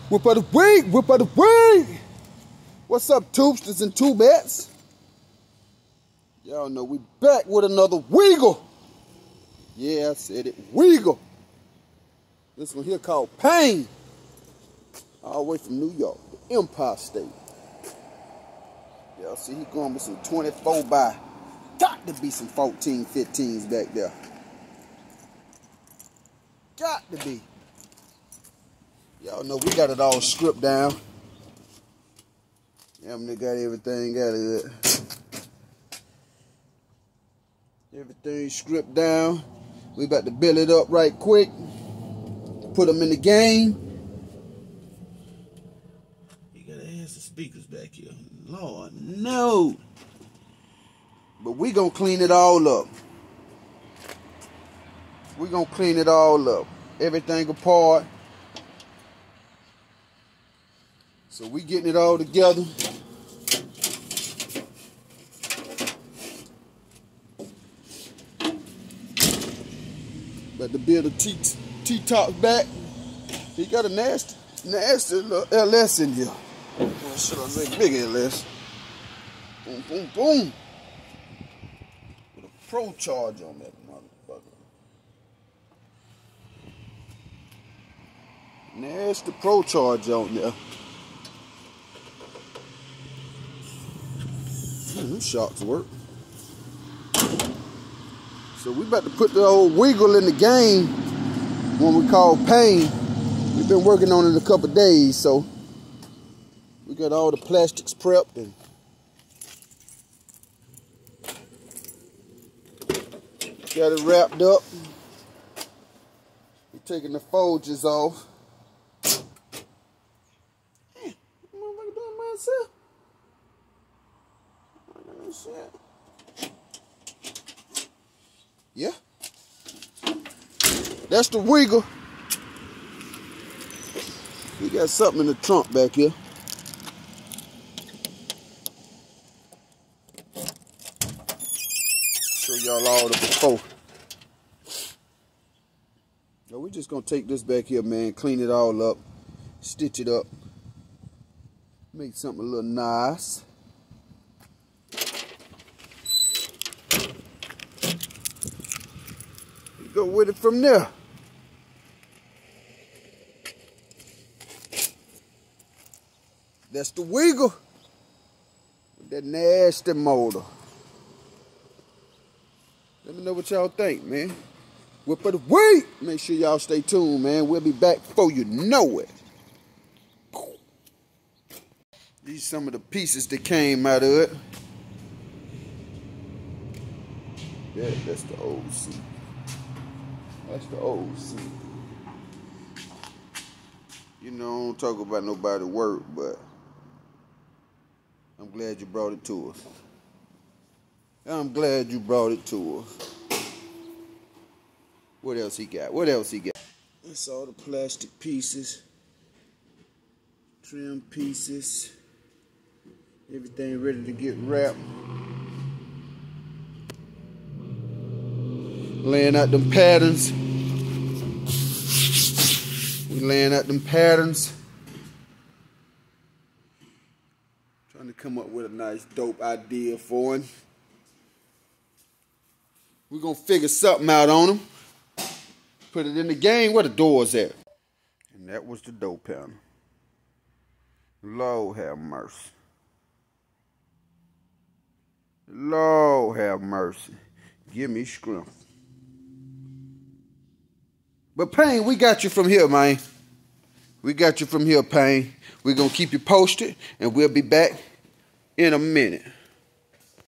Whip of the week, whip of the week. What's up, tubesters and tubettes? Y'all know we back with another Weagle. Yeah, I said it, Weagle. This one here called Pain. All the way from New York, the Empire State. Y'all see he going with some 24 by. Got to be some 14, 15s back there. Got to be. Y'all know we got it all stripped down. Damn, they got everything out of it. Everything stripped down. We about to build it up right quick. Put them in the game. You gotta ask the speakers back here. Lord, no. But we gonna clean it all up. We gonna clean it all up. Everything apart. So we getting it all together. About to build a T-top back. He got a nasty little LS in here. Or should I say big LS? Boom, boom, boom. With a pro charge on that motherfucker. Nasty pro charge on there. Them shocks work. So we about to put the old Weagle in the game, one we call Pain. We've been working on it a couple days, so we got all the plastics prepped and got it wrapped up. We're taking the folges off. Man, what am I doing myself? Shit. Yeah. That's the Weagle. We got something in the trunk back here. Show y'all all the before. Now we're just gonna take this back here, man, clean it all up, stitch it up, make something a little nice. Go with it from there. That's the Weagle with that nasty motor. Let me know what y'all think, man. Whip of the week. Make sure y'all stay tuned, man. We'll be back before you know it. These are some of the pieces that came out of it. Yeah, that's the old seat. That's the old seat. You know, I don't talk about nobody work, but I'm glad you brought it to us. I'm glad you brought it to us. What else he got? What else he got? That's all the plastic pieces, trim pieces, everything ready to get wrapped. Laying out them patterns. We laying out them patterns. Trying to come up with a nice dope idea for him. We're gonna figure something out on him. Put it in the game. Where the doors at? And that was the door panel. Lord have mercy. Lord have mercy. Give me strength. But Pain, we got you from here, man. We got you from here, Pain. We're going to keep you posted, and we'll be back in a minute.